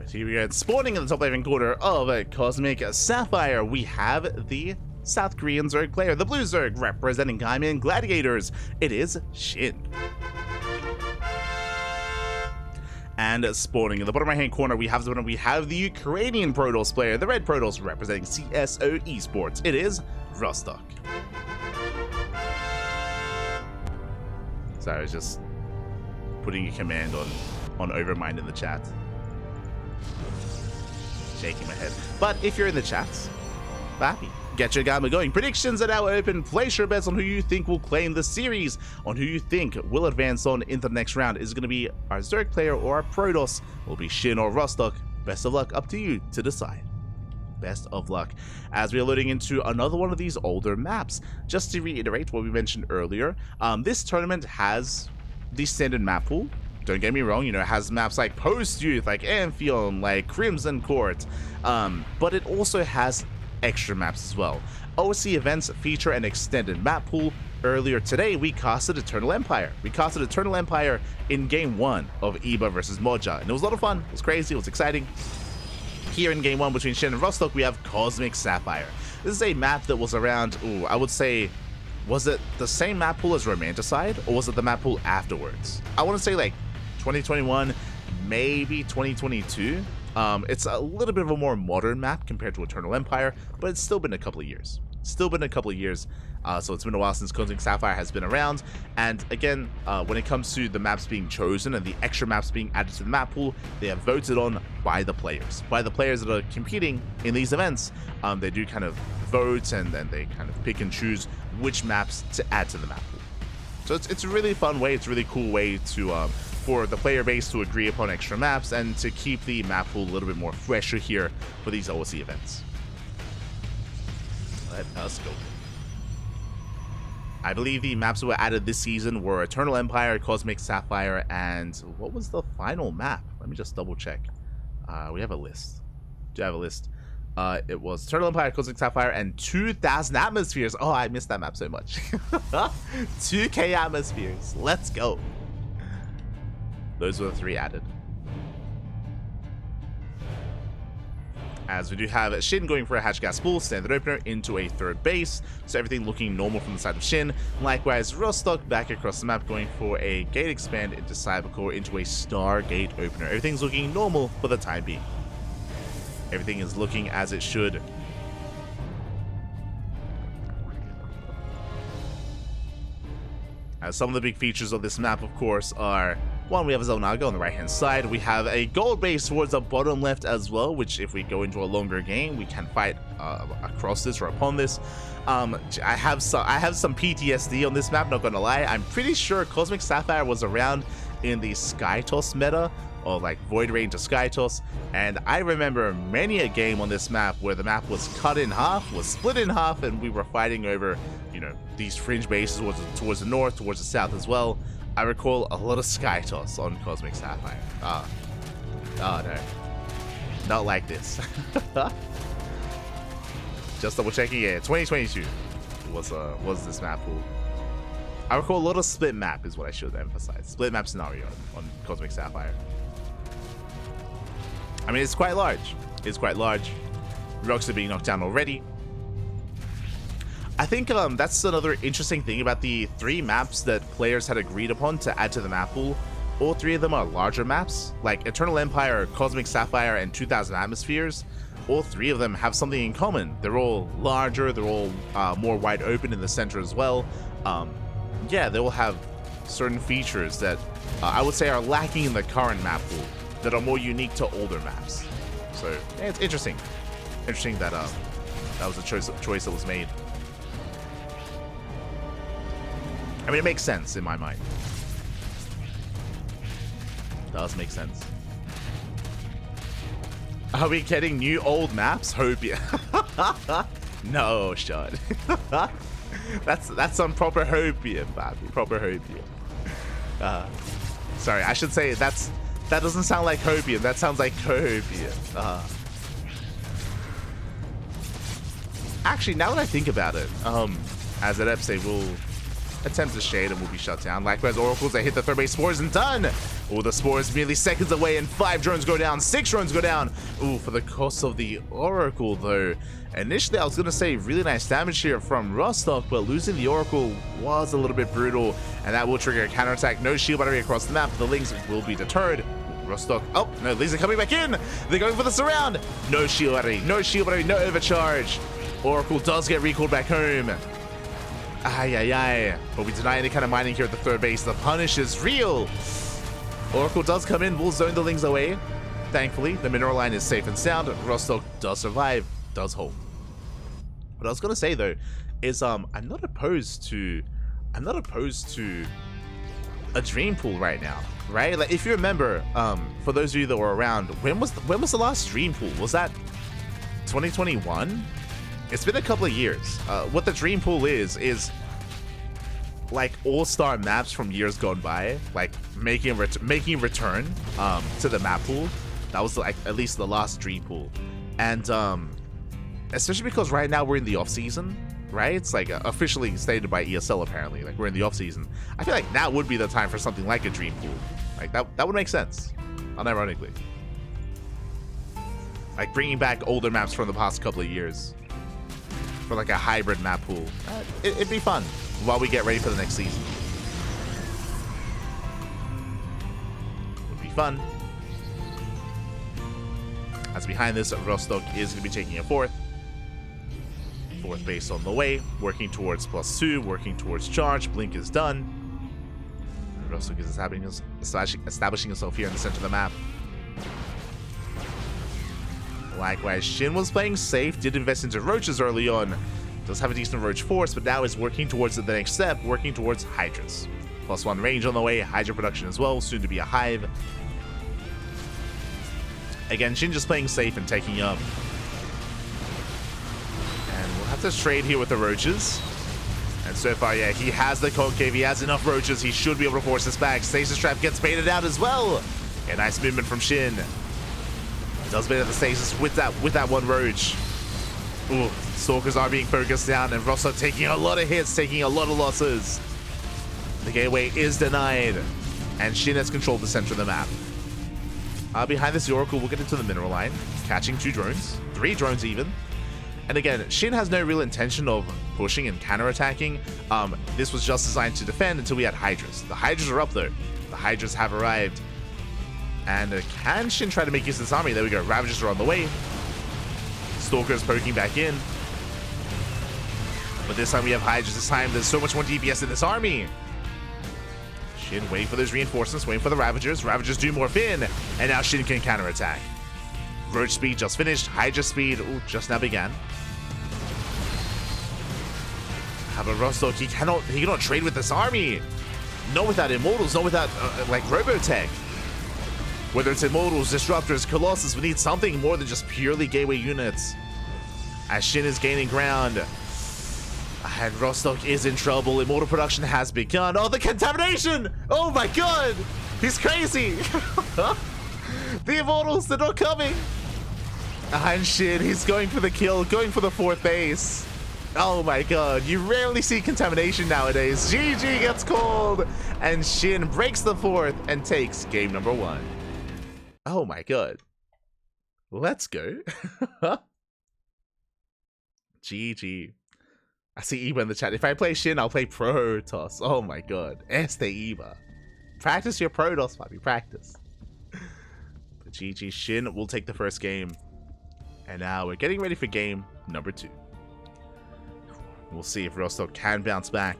Here we go. Spawning in the top left-hand corner of a Cosmic Sapphire, we have the South Korean Zerg player, the Blue Zerg, representing Gaiman Gladiators. It is SHIN. And spawning in the bottom right-hand corner, we have the Ukrainian Protoss player, the Red Protoss, representing CSO Esports. It is Rostok. So I was just putting a command on Overmind in the chat. Shaking my head. But if you're in the chats, happy. Get your gamma going. Predictions are now open. Place your bets on who you think will claim the series, on who you think will advance on into the next round. Is it going to be our Zerg player or our Protoss? Will it be SHIN or Rostok? Best of luck. Up to you to decide. Best of luck. As we are loading into another one of these older maps. Just to reiterate what we mentioned earlier, this tournament has the standard map pool. Don't get me wrong, you know, it has maps like Post-Youth, like Amphion, like Crimson Court, but it also has extra maps as well. OSC events feature an extended map pool. Earlier today, we casted Eternal Empire. We casted Eternal Empire in Game 1 of EBA versus Moja, and it was a lot of fun. It was crazy, it was exciting. Here in Game 1 between SHIN and Rostok, we have Cosmic Sapphire. This is a map that was around, I would say, was it the same map pool as Romanticide, or was it the map pool afterwards? I want to say like 2021, maybe 2022. It's a little bit of a more modern map compared to Eternal Empire, but it's still been a couple of years. So it's been a while since Cosmic Sapphire has been around. And again, when it comes to the maps being chosen and the extra maps being added to the map pool, they are voted on by the players. By the players that are competing in these events, they do kind of vote, and then they kind of pick and choose which maps to add to the map pool. So it's a really fun way, it's a really cool way to for the player base to agree upon extra maps and to keep the map pool a little bit more fresher here for these OSC events. Let us go. I believe the maps that were added this season were Eternal Empire, Cosmic Sapphire, and what was the final map? Let me just double check. We have a list. Do I have a list? It was Eternal Empire, Cosmic Sapphire, and 2,000 atmospheres. Oh, I missed that map so much. 2K atmospheres. Let's go. Those were the 3 added. As we do have SHIN going for a hatch gas pool, standard opener into a third base, so everything looking normal from the side of SHIN. Likewise, Rostok back across the map going for a gate expand into Cybercore into a Stargate opener. Everything's looking normal for the time being. Everything is looking as it should. As some of the big features of this map, of course, are one, we have a Zelnaga on the right-hand side. We have a gold base towards the bottom left as well, which if we go into a longer game, we can fight across this or upon this. I have some PTSD on this map, not gonna lie. I'm pretty sure Cosmic Sapphire was around in the Skytoss meta, or like Void Range of Skytoss, and I remember many a game on this map where the map was cut in half, was split in half, and we were fighting over, you know, these fringe bases towards the north, towards the south as well. I recall a lot of Skytoss on Cosmic Sapphire. Oh no. Not like this. Just double checking, yeah, 2022 was this map pool. I recall a lot of split map is what I should emphasize. Split map scenario on Cosmic Sapphire. I mean, it's quite large. It's quite large. Rocks are being knocked down already. I think that's another interesting thing about the 3 maps that players had agreed upon to add to the map pool. All 3 of them are larger maps, like Eternal Empire, Cosmic Sapphire, and 2,000 Atmospheres. All 3 of them have something in common. They're all larger, they're all more wide open in the center as well. Yeah, they will have certain features that I would say are lacking in the current map pool that are more unique to older maps. So yeah, it's interesting. Interesting that that was a choice that was made. I mean, it makes sense in my mind. It does make sense. Are we getting new old maps? Hope yeah. No, Sean. That's some proper hopium, baby. Proper hopium. Sorry, I should say that doesn't sound like hopium. That sounds like copium. Actually, now that I think about it, as an episode, we'll attempt to shade and we'll be shut down. Likewise, Oracles that hit the third base spores and done. Oh, the Spore is merely seconds away, and 5 drones go down, 6 drones go down. Ooh, for the cost of the Oracle, though. Initially, I was going to say really nice damage here from Rostok, but losing the Oracle was a little bit brutal, and that will trigger a counterattack. No shield battery across the map. The Lings will be deterred. Rostok, oh, no, Lings are coming back in. They're going for the surround. No shield battery, no shield battery, no overcharge. Oracle does get recalled back home. But we deny any kind of mining here at the third base. The punish is real. Oracle does come in, will zone the Lings away. Thankfully, the mineral line is safe and sound. Rostok does survive, does hold. What I was gonna say though is I'm not opposed to a dream pool right now, right? Like if you remember, for those of you that were around, when was the last dream pool? Was that 2021? It's been a couple of years. What the dream pool is like all-star maps from years gone by, like making return to the map pool. That was like at least the last dream pool, and especially because right now we're in the off season, right? It's like officially stated by ESL apparently, like we're in the off season. I feel like now would be the time for something like a dream pool. Like that would make sense, unironically. Like bringing back older maps from the past couple of years for like a hybrid map pool. It'd be fun while we get ready for the next season. Would be fun. As behind this, Rostok is going to be taking a fourth base on the way, working towards +2, working towards charge. Blink is done. Rostok is establishing himself here in the center of the map. Likewise, Shin was playing safe, did invest into roaches early on. Does have a decent roach force, but now is working towards the next step, working towards Hydras. +1 range on the way, Hydra production as well, soon to be a hive. Again, Shin just playing safe and taking up. And we'll have to trade here with the roaches. And so far, yeah, he has the concave, he has enough roaches, he should be able to force this back. Stasis Trap gets baited out as well. A nice movement from Shin. Does bait at the stasis with that one roach. Ooh, Stalkers are being focused down, and Rostok taking a lot of hits, taking a lot of losses. The gateway is denied, and Shin has controlled the center of the map. Behind this, the Oracle will get into the mineral line, catching 2 drones, 3 drones even. And again, Shin has no real intention of pushing and counterattacking. This was just designed to defend until we had Hydras. The Hydras are up though. The Hydras have arrived. And can Shin try to make use of this army? There we go. Ravagers are on the way. Stalkers poking back in. But this time we have Hydras. This time there's so much more DPS in this army. Shin waiting for those reinforcements, waiting for the Ravagers. Ravagers do morph in. And now Shin can counterattack. Roach speed just finished. Hydra speed just now began. But Rostok, he cannot trade with this army. Not without Immortals, not without like Robotech. Whether it's Immortals, Disruptors, Colossus, we need something more than just purely gateway units. As Shin is gaining ground. And Rostok is in trouble. Immortal production has begun. Oh, the contamination! Oh my god! He's crazy! The Immortals, they're not coming! And Shin, he's going for the kill, going for the 4th base. Oh my god, you rarely see contamination nowadays. GG gets called! And Shin breaks the 4th and takes game number 1. Oh my god. Let's go. GG. I see Eva in the chat. If I play Shin, I'll play Protoss. Oh my god. Eva. Practice your Protoss, Bobby. Practice. But GG, Shin will take the first game. And now we're getting ready for game number 2. We'll see if Rostok can bounce back.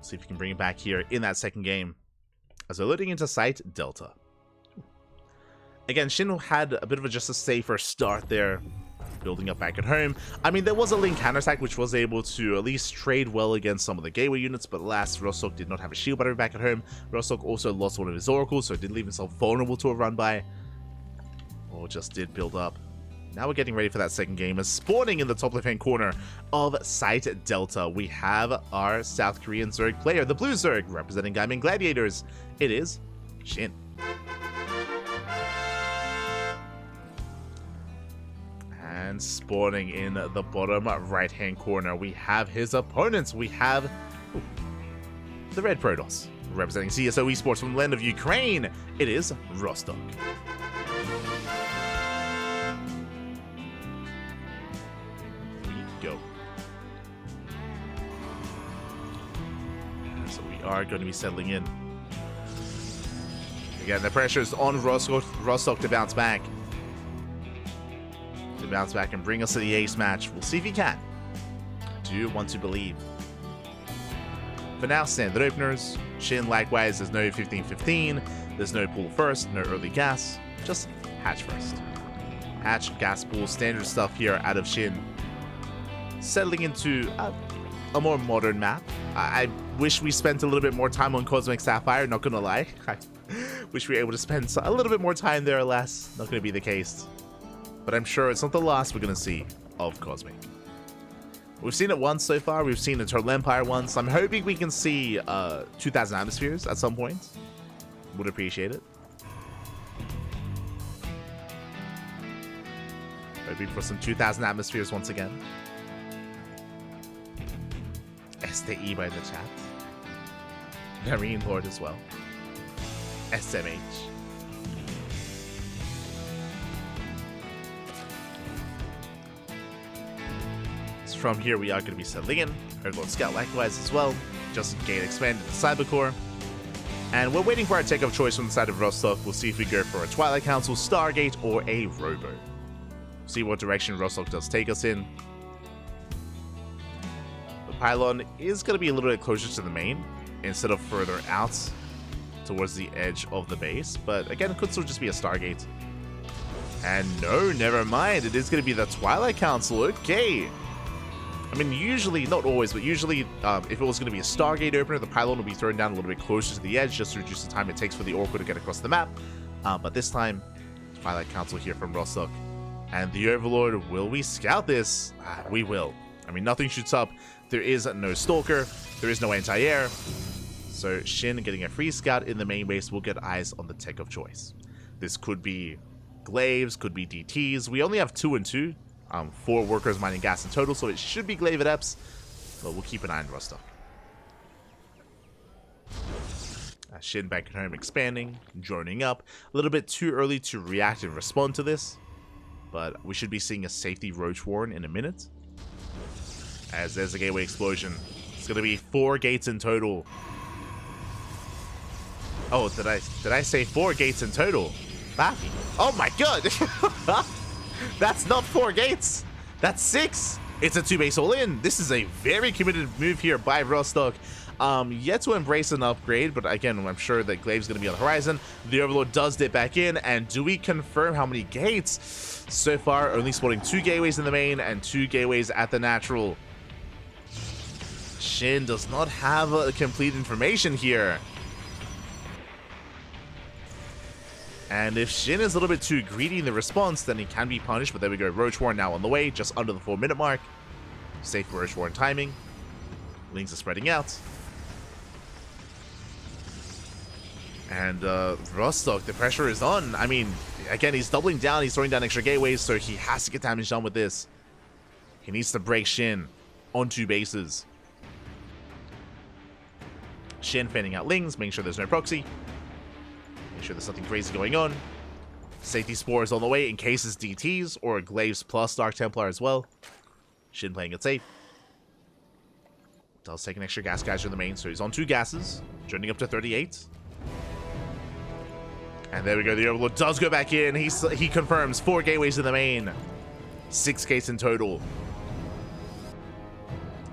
See if we can bring it back here in that second game. As we're loading into site Delta. Again, Shin had a bit of just a safer start there, building up back at home. I mean, there was a Link counterattack which was able to at least trade well against some of the gateway units, but alas, Rostok did not have a shield battery back at home. Rostok also lost one of his oracles, so it did leave himself vulnerable to a run by. Or just did build up. Now we're getting ready for that second game. As spawning in the top left-hand corner of Site Delta, we have our South Korean Zerg player, the Blue Zerg, representing Gaimin Gladiators. It is Shin. And spawning in the bottom right-hand corner, we have his opponents. We have the Red Protoss. Representing CSO Esports from the land of Ukraine, it is Rostok. Go. So we are going to be settling in. Again, the pressure is on Rostok to bounce back. To bounce back and bring us to the ace match. We'll see if he can. Do you want to believe? For now, standard openers. SHIN, likewise, there's no 15-15. There's no pool first, no early gas. Just hatch first. Hatch, gas pool, standard stuff here out of SHIN. Settling into a more modern map. I wish we spent a little bit more time on Cosmic Sapphire, not gonna lie. I wish we were able to spend a little bit more time there, alas. Not gonna be the case. But I'm sure it's not the last we're gonna see of Cosmic. We've seen it once so far. We've seen the Total Empire once. I'm hoping we can see 2,000 atmospheres at some point. Would appreciate it. Hoping for some 2,000 atmospheres once again. STE by the chat. Marine Lord as well. SMH. So from here we are going to be settling in. Lord Scout likewise as well. Just gate expanded to Cybercore. And we're waiting for our tech of choice from the side of Rostok. We'll see if we go for a Twilight Council, Stargate, or a Robo. See what direction Rostok does take us in. Pylon is going to be a little bit closer to the main instead of further out towards the edge of the base, but again, it could still just be a Stargate. And no, never mind, it is going to be the Twilight Council. Okay, I mean, usually, not always, but usually if it was going to be a Stargate opener, the Pylon would be thrown down a little bit closer to the edge just to reduce the time it takes for the Orca to get across the map. But this time, Twilight Council here from Rostok. And the Overlord, will we scout this? We will. I mean, nothing shoots up. There is no Stalker. There is no anti-air. So SHIN getting a free scout in the main base will get eyes on the tech of choice. This could be Glaives, could be DTs. We only have 2 and 2. 4 workers mining gas in total, so it should be Glaive Adepts. But we'll keep an eye on Rostok. SHIN back at home expanding, joining up. A little bit too early to react and respond to this. But we should be seeing a safety Roach Warren in a minute. As there's a gateway explosion. It's going to be 4 gates in total. Oh, did I say 4 gates in total? Baffy. Oh my god! That's not 4 gates! That's 6! It's a 2-base all-in. This is a very committed move here by Rostok. Yet to embrace an upgrade, but again, I'm sure that Glaive's going to be on the horizon. The Overlord does dip back in, and do we confirm how many gates? So far, only spotting 2 gateways in the main and 2 gateways at the natural. SHIN does not have complete information here. And if SHIN is a little bit too greedy in the response, then he can be punished. But there we go, Roach Warren now on the way, just under the 4-minute mark. Safe Roach Warren timing. Lings are spreading out. And Rostok, the pressure is on. I mean, again, he's doubling down, he's throwing down extra gateways, so he has to get damage done with this. He needs to break SHIN on 2 bases. SHIN fanning out Lings, making sure there's no proxy. Make sure there's nothing crazy going on. Safety Spores on the way in case it's DTs or Glaives plus Dark Templar as well. SHIN playing it safe. Does take an extra gas geyser in the main, so he's on 2 gases, joining up to 38. And there we go, the Overlord does go back in. He confirms 4 gateways in the main. 6 gates in total.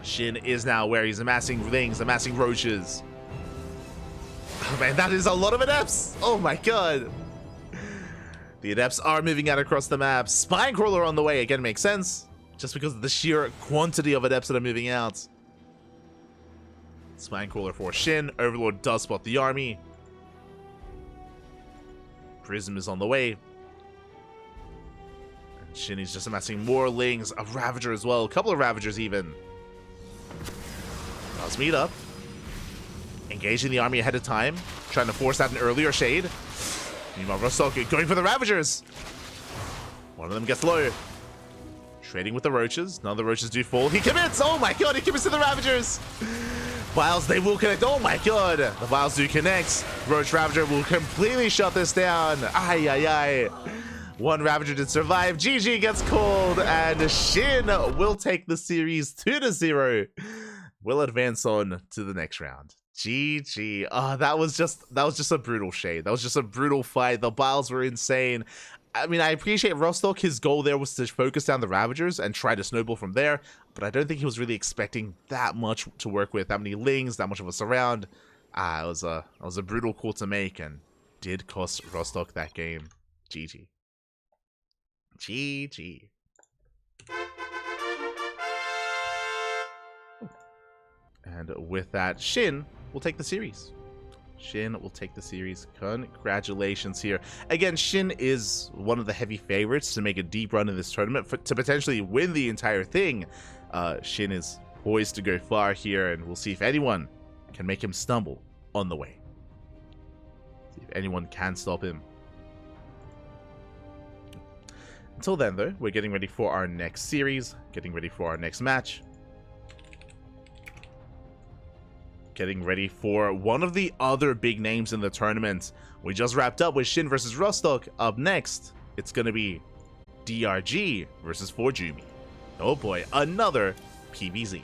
SHIN is now where he's amassing Lings, amassing Roaches. Oh man, that is a lot of Adepts! Oh my god! The Adepts are moving out across the map. Spinecrawler on the way, again, makes sense. Just because of the sheer quantity of Adepts that are moving out. Spinecrawler for SHIN. Overlord does spot the army. Prism is on the way. And SHIN is just amassing more Lings. A Ravager as well. A couple of Ravagers even. Does meet up. Engaging the army ahead of time. Trying to force out an earlier shade. Meanwhile, Rostok going for the Ravagers. One of them gets low. Trading with the Roaches. None of the Roaches do fall. He commits! Oh my god, he commits to the Ravagers! Vials, they will connect. Oh my god. The Vials do connect. Roach Ravager will completely shut this down. Ay, ay, ay. One Ravager did survive. GG gets called, and SHIN will take the series 2-0. We'll advance on to the next round. GG. Oh, that was just a brutal shade. That was just a brutal fight. The Vials were insane. I mean, I appreciate Rostok. His goal there was to focus down the Ravagers and try to snowball from there, but I don't think he was really expecting that much to work with, that many Lings, that much of a surround. It was a brutal call to make, and did cost Rostok that game. GG. GG. And with that, SHIN will take the series. SHIN will take the series. Congratulations here. Again, SHIN is one of the heavy favorites to make a deep run in this tournament, to potentially win the entire thing. SHIN is poised to go far here, and we'll see if anyone can make him stumble on the way. See if anyone can stop him. Until then, though, we're getting ready for our next series, getting ready for our next match. Getting ready for one of the other big names in the tournament. We just wrapped up with SHIN versus Rostok. Up next, it's going to be DRG versus 4Jumi. Oh boy, another PVZ.